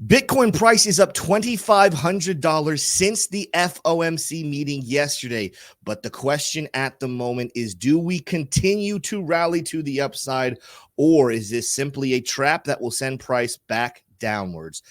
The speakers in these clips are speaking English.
Bitcoin price is up $2,500 since the FOMC meeting yesterday. But the question at the moment is, do we continue to rally to the upside, or is this simply a trap that will send price back downwards?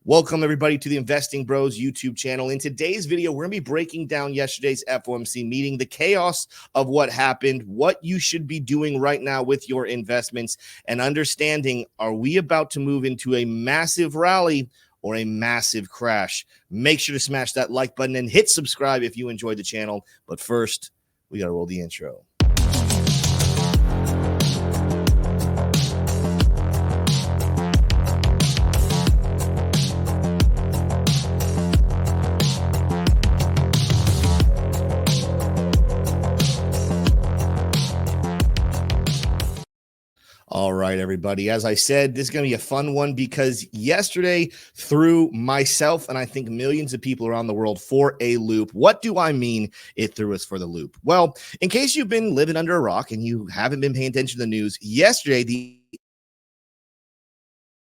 Welcome, everybody, to the Investing Bros YouTube channel. In today's video, we're going to be breaking down yesterday's FOMC meeting, the chaos of what happened, what you should be doing right now with your investments, and understanding, are we about to move into a massive rally or a massive crash? Make sure to smash that like button and hit subscribe if you enjoyed the channel. But first, we got to roll the intro. All right, everybody. As I said, this is going to be a fun one because yesterday threw myself and I think millions of people around the world for a loop. What do I mean it threw us for the loop? Well, in case you've been living under a rock and you haven't been paying attention to the news, yesterday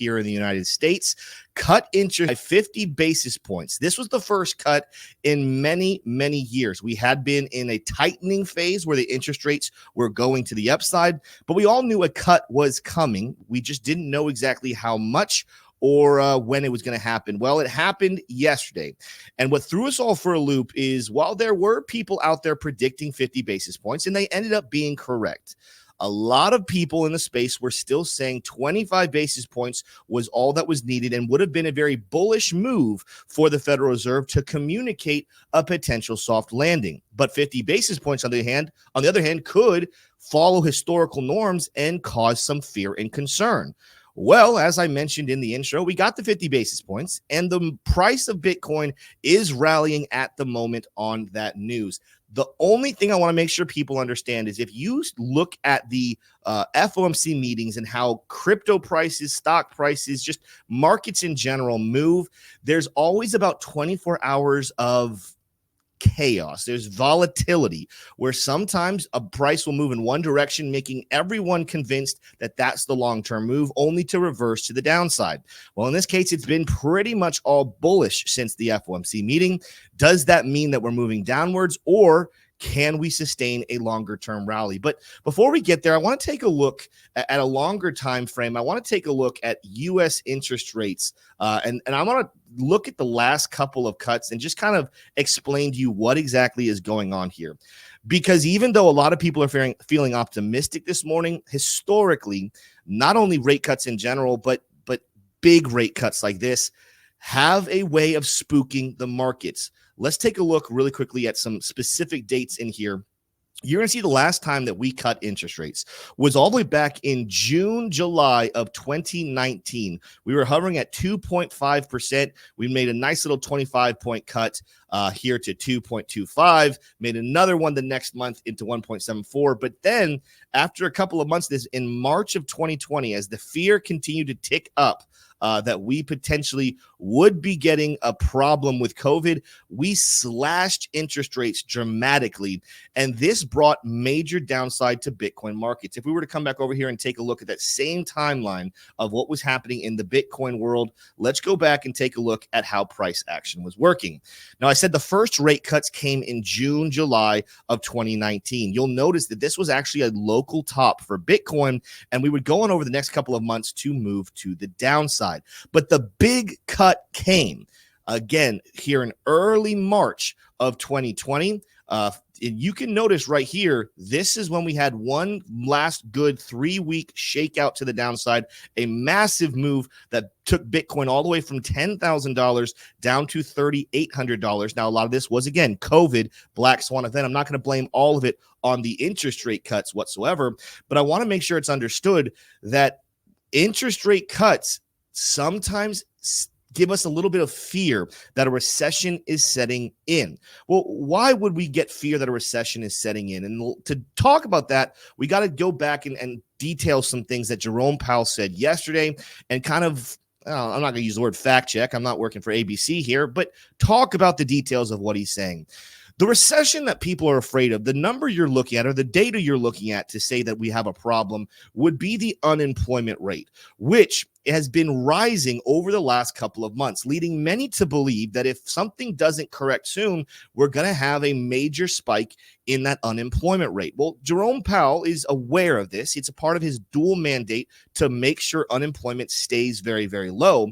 here in the United States cut interest by 50 basis points. This was the first cut in many, many years. We had been in a tightening phase where the interest rates were going to the upside, but we all knew a cut was coming. We just didn't know exactly how much or when it was going to happen. Well, it happened yesterday. And what threw us all for a loop is, while there were people out there predicting 50 basis points, and they ended up being correct, a lot of people in the space were still saying 25 basis points was all that was needed and would have been a very bullish move for the Federal Reserve to communicate a potential soft landing. But 50 basis points, on the other hand, could follow historical norms and cause some fear and concern. Well, as I mentioned in the intro, we got the 50 basis points, and the price of Bitcoin is rallying at the moment on that news. The only thing I want to make sure people understand is, if you look at the FOMC meetings and how crypto prices, stock prices, just markets in general move, there's always about 24 hours of chaos. There's volatility where sometimes a price will move in one direction, making everyone convinced that that's the long-term move, only to reverse to the downside. Well, in this case, it's been pretty much all bullish since the FOMC meeting. Does that mean that we're moving downwards, or can we sustain a longer term rally? But before we get there, I want to take a look at a longer time frame. I want to take a look at U.S. interest rates, and I want to look at the last couple of cuts and just kind of explain to you what exactly is going on here. Because even though a lot of people are feeling optimistic this morning, historically, not only rate cuts in general, but big rate cuts like this have a way of spooking the markets. Let's take a look really quickly at some specific dates in here. You're going to see the last time that we cut interest rates was all the way back in June, July of 2019. We were hovering at 2.5%. We made a nice little 25-point cut here to 2.25, made another one the next month into 1.74. But then after a couple of months, this in March of 2020, as the fear continued to tick up, that we potentially would be getting a problem with COVID, we slashed interest rates dramatically, and this brought major downside to Bitcoin markets. If we were to come back over here and take a look at that same timeline of what was happening in the Bitcoin world, let's go back and take a look at how price action was working. Now, I said the first rate cuts came in June, July of 2019. You'll notice that this was actually a local top for Bitcoin, and we would go on over the next couple of months to move to the downside. But the big cut came again here in early March of 2020. You can notice right here, this is when we had one last good 3-week shakeout to the downside, a massive move that took Bitcoin all the way from $10,000 down to $3,800. Now, a lot of this was, again, COVID, black swan event. I'm not going to blame all of it on the interest rate cuts whatsoever, but I want to make sure it's understood that interest rate cuts sometimes give us a little bit of fear that a recession is setting in. Well, why would we get fear that a recession is setting in? And to talk about that, we got to go back and detail some things that Jerome Powell said yesterday and kind of, I'm not going to use the word fact check. I'm not working for ABC here, but talk about the details of what he's saying. The recession that people are afraid of, the number you're looking at or the data you're looking at to say that we have a problem would be the unemployment rate, which has been rising over the last couple of months, leading many to believe that if something doesn't correct soon, we're going to have a major spike in that unemployment rate. Well, Jerome Powell is aware of this. It's a part of his dual mandate to make sure unemployment stays very, very low.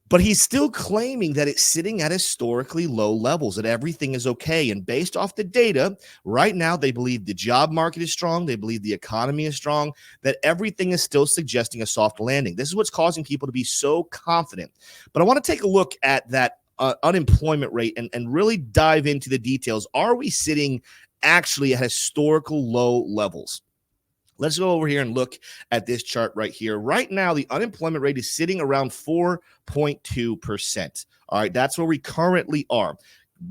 But he's still claiming that it's sitting at historically low levels, that everything is okay. And based off the data, right now, they believe the job market is strong. They believe the economy is strong, that everything is still suggesting a soft landing. This is what's causing people to be so confident. But I want to take a look at that unemployment rate and really dive into the details. Are we sitting actually at historical low levels? Let's go over here and look at this chart right here. Right now, the unemployment rate is sitting around 4.2%. All right, that's where we currently are.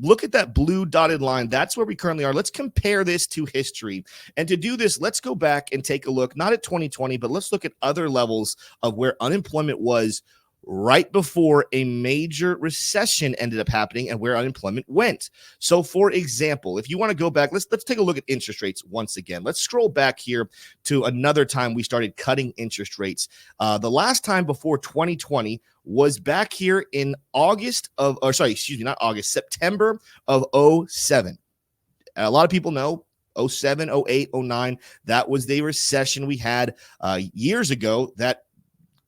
Look at that blue dotted line. That's where we currently are. Let's compare this to history. And to do this, let's go back and take a look, not at 2020, but let's look at other levels of where unemployment was right before a major recession ended up happening and where unemployment went. So, for example, if you want to go back, let's take a look at interest rates once again. Let's scroll back here to another time we started cutting interest rates. The last time before 2020 was back here in September of 07. A lot of people know 07, 08, 09. That was the recession we had years ago that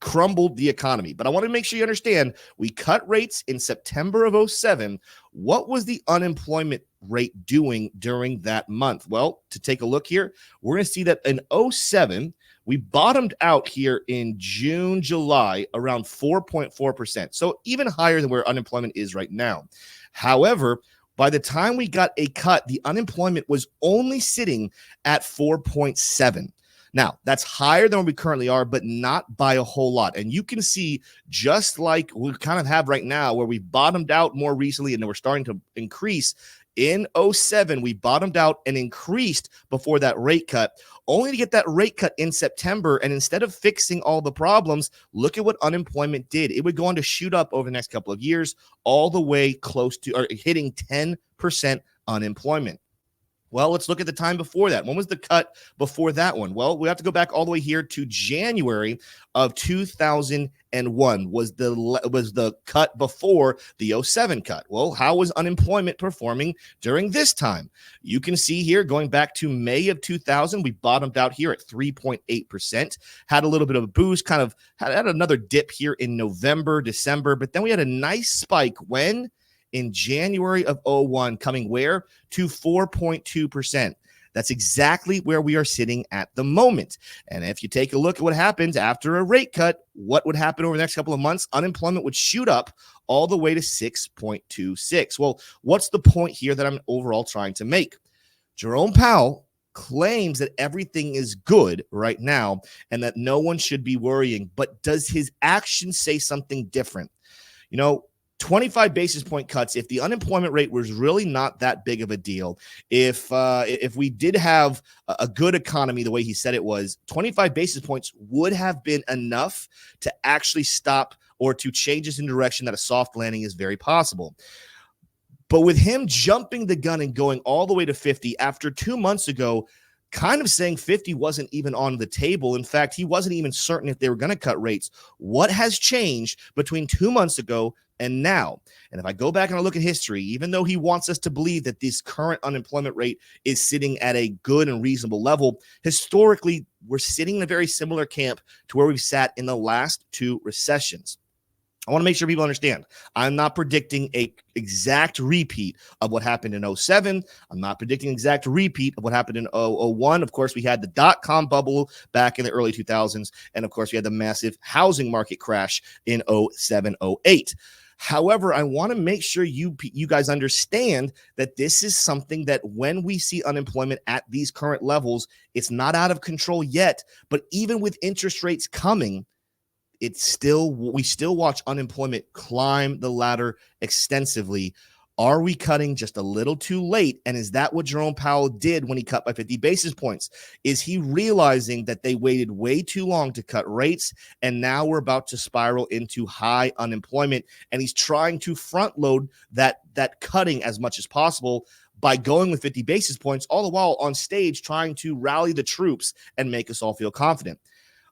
crumbled the economy. But I want to make sure you understand, we cut rates in September of 07. What was the unemployment rate doing during that month? Well, to take a look here, we're going to see that in 07, we bottomed out here in June, July, around 4.4%. So even higher than where unemployment is right now. However, by the time we got a cut, the unemployment was only sitting at 4.7. Now, that's higher than where we currently are, but not by a whole lot. And you can see, just like we kind of have right now, where we bottomed out more recently and then we're starting to increase. In 07, we bottomed out and increased before that rate cut, only to get that rate cut in September. And instead of fixing all the problems, look at what unemployment did. It would go on to shoot up over the next couple of years, all the way close to or hitting 10% unemployment. Well, let's look at the time before that. When was the cut before that one? Well, we have to go back all the way here to January of 2001 was the cut before the 07 cut. Well, how was unemployment performing during this time? You can see here, going back to May of 2000, we bottomed out here at 3.8%, had a little bit of a boost, kind of had another dip here in November, December, but then we had a nice spike when? In January of 01, coming where? To 4.2%. That's exactly where we are sitting at the moment. And if you take a look at what happens after a rate cut, what would happen over the next couple of months? Unemployment would shoot up all the way to 6.26. Well, what's the point here that I'm overall trying to make? Jerome Powell claims that everything is good right now and that no one should be worrying. But does his actions say something different? 25 basis point cuts, if the unemployment rate was really not that big of a deal, if we did have a good economy the way he said it was, 25 basis points would have been enough to actually stop or to change us in direction that a soft landing is very possible. But with him jumping the gun and going all the way to 50 after 2 months ago, kind of saying 50 wasn't even on the table. In fact, he wasn't even certain if they were going to cut rates. What has changed between 2 months ago and now? And if I go back and I look at history, even though he wants us to believe that this current unemployment rate is sitting at a good and reasonable level, historically, we're sitting in a very similar camp to where we've sat in the last 2 recessions. I want to make sure people understand. I'm not predicting an exact repeat of what happened in 07. I'm not predicting an exact repeat of what happened in 01. Of course, we had the dot-com bubble back in the early 2000s. And of course, we had the massive housing market crash in 07, 08. However, I want to make sure you guys understand that this is something that when we see unemployment at these current levels, it's not out of control yet. But even with interest rates coming, we still watch unemployment climb the ladder extensively Are we cutting just a little too late? And is that what Jerome Powell did when he cut by 50 basis points? Is he realizing that they waited way too long to cut rates, and now we're about to spiral into high unemployment, and he's trying to front load that cutting as much as possible by going with 50 basis points, all the while on stage trying to rally the troops and make us all feel confident?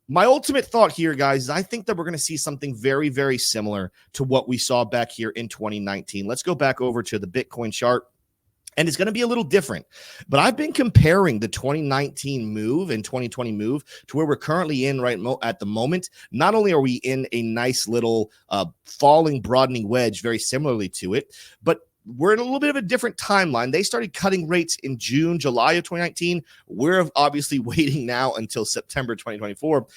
My ultimate thought here, guys, is I think that we're going to see something very, very similar to what we saw back here in 2019. Let's go back over to the Bitcoin chart. And it's going to be a little different. But I've been comparing the 2019 move and 2020 move to where we're currently in at the moment. Not only are we in a nice little falling, broadening wedge, very similarly to it, but we're in a little bit of a different timeline. They started cutting rates in June, July of 2019. We're obviously waiting now until September 2024.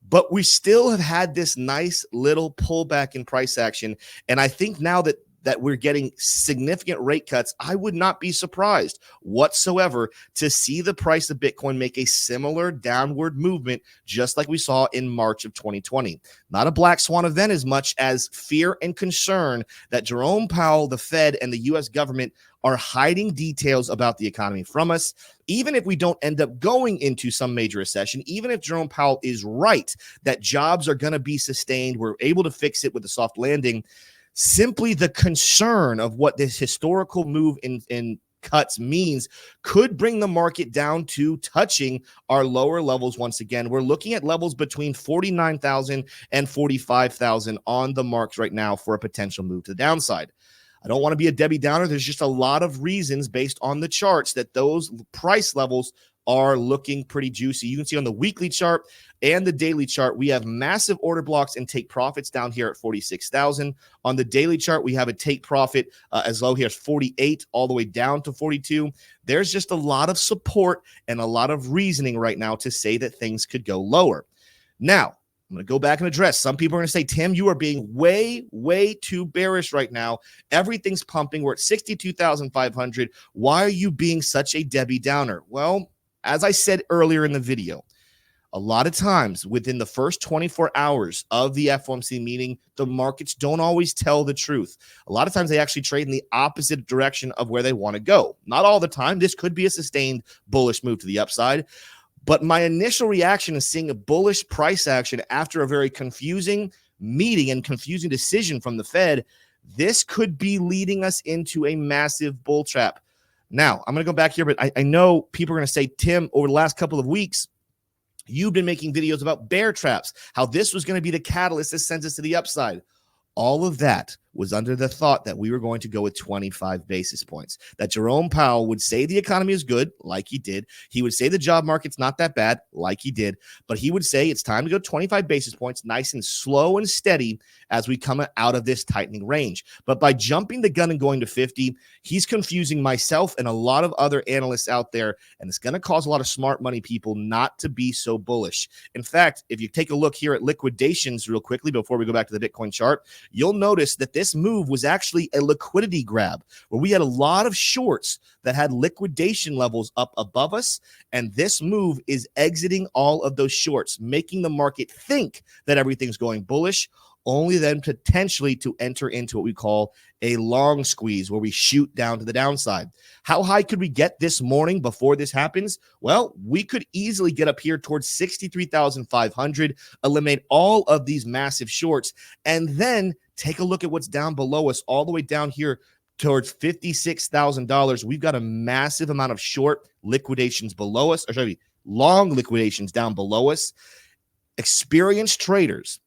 But we still have had this nice little pullback in price action. And I think now that we're getting significant rate cuts, I would not be surprised whatsoever to see the price of Bitcoin make a similar downward movement, just like we saw in March of 2020. Not a black swan event as much as fear and concern that Jerome Powell, the Fed, and the U.S. government are hiding details about the economy from us. Even if we don't end up going into some major recession, even if Jerome Powell is right that jobs are going to be sustained, we're able to fix it with a soft landing, simply the concern of what this historical move in cuts means could bring the market down to touching our lower levels once again. We're looking at levels between 49,000 and 45,000 on the marks right now for a potential move to the downside. I don't want to be a Debbie Downer. There's just a lot of reasons based on the charts that those price levels are looking pretty juicy. You can see on the weekly chart and the daily chart, we have massive order blocks and take profits down here at 46,000. On the daily chart, we have a take profit as low here as 48 all the way down to 42. There's just a lot of support and a lot of reasoning right now to say that things could go lower. Now, I'm going to go back and address. Some people are going to say, Tim, you are being way, way too bearish right now. Everything's pumping. We're at 62,500. Why are you being such a Debbie Downer? Well, as I said earlier in the video, a lot of times within the first 24 hours of the FOMC meeting, the markets don't always tell the truth. A lot of times they actually trade in the opposite direction of where they want to go. Not all the time. This could be a sustained bullish move to the upside. But my initial reaction is seeing a bullish price action after a very confusing meeting and confusing decision from the Fed. This could be leading us into a massive bull trap. Now, I'm going to go back here, but I know people are going to say, Tim, over the last couple of weeks, you've been making videos about bear traps, how this was going to be the catalyst that sends us to the upside. All of that was under the thought that we were going to go with 25 basis points, that Jerome Powell would say the economy is good, like he did. He would say the job market's not that bad, like he did. But he would say it's time to go 25 basis points, nice and slow and steady as we come out of this tightening range. But by jumping the gun and going to 50, he's confusing myself and a lot of other analysts out there, and it's going to cause a lot of smart money people not to be so bullish. In fact, if you take a look here at liquidations real quickly before we go back to the Bitcoin chart, you'll notice that this move was actually a liquidity grab where we had a lot of shorts that had liquidation levels up above us. And this move is exiting all of those shorts, making the market think that everything's going bullish, only then potentially to enter into what we call a long squeeze where we shoot down to the downside. How high could we get this morning before this happens? Well, we could easily get up here towards 63,500, eliminate all of these massive shorts, and then take a look at what's down below us, all the way down here towards $56,000. We've got a massive amount of short liquidations below us, or sorry, long liquidations down below us. Experienced traders,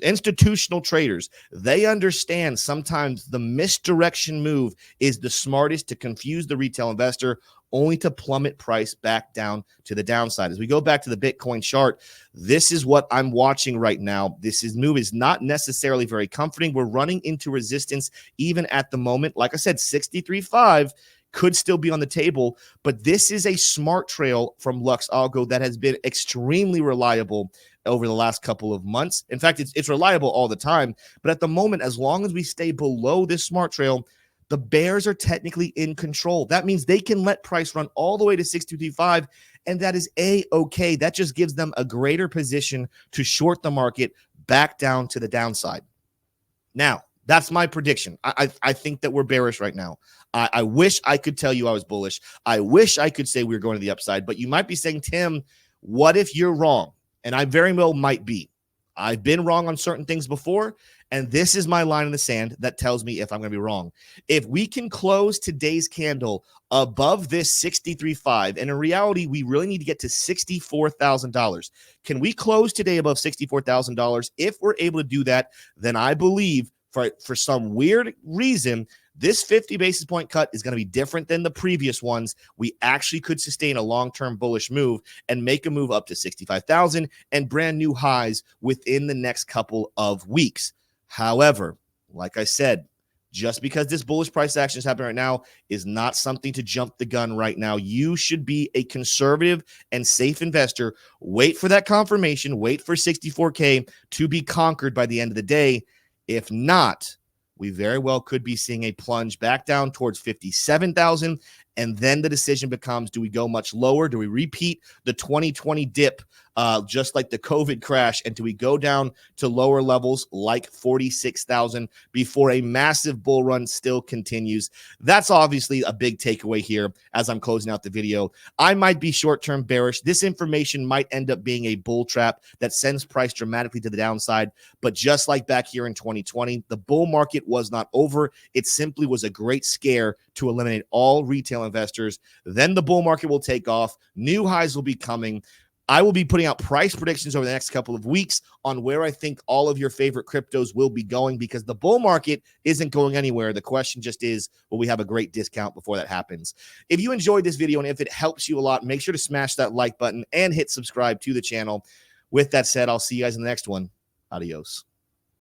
institutional traders, they understand sometimes the misdirection move is the smartest to confuse the retail investor, only to plummet price back down to the downside. As we go back to the Bitcoin chart, this is what I'm watching right now. Move is not necessarily very comforting. We're running into resistance even at the moment. Like I said, 63.5 could still be on the table, but this is a smart trail from Lux Algo that has been extremely reliable over the last couple of months. In fact, it's reliable all the time, but at the moment, as long as we stay below this smart trail, the bears are technically in control. That means they can let price run all the way to 62.5, and that is A-okay. That just gives them a greater position to short the market back down to the downside. Now, That's my prediction. I think that we're bearish right now. I wish I could tell you I was bullish. I wish I could say we were going to the upside, but you might be saying, Tim, what if you're wrong? And I very well might be. I've been wrong on certain things before, and this is my line in the sand that tells me if I'm going to be wrong. If we can close today's candle above this 63.5, and in reality, we really need to get to $64,000. Can we close today above $64,000? If we're able to do that, then I believe for some weird reason, this 50 basis point cut is going to be different than the previous ones. We actually could sustain a long-term bullish move and make a move up to 65,000 and brand new highs within the next couple of weeks. However, like I said, just because this bullish price action is happening right now is not something to jump the gun right now. You should be a conservative and safe investor. Wait for that confirmation. Wait for 64K to be conquered by the end of the day. If not, we very well could be seeing a plunge back down towards 57,000. And then the decision becomes, do we go much lower? Do we repeat the 2020 dip, just like the COVID crash? And do we go down to lower levels like 46,000 before a massive bull run still continues? That's obviously a big takeaway here as I'm closing out the video. I might be short-term bearish. This information might end up being a bull trap that sends price dramatically to the downside. But just like back here in 2020, the bull market was not over. It simply was a great scare to eliminate all retail investors. Then the bull market will take off. New highs will be coming. I will be putting out price predictions over the next couple of weeks on where I think all of your favorite cryptos will be going, because the bull market isn't going anywhere. The question just is, will we have a great discount before that happens? If you enjoyed this video and if it helps you a lot, make sure to smash that like button and hit subscribe to the channel. With that said, I'll see you guys in the next one. Adios.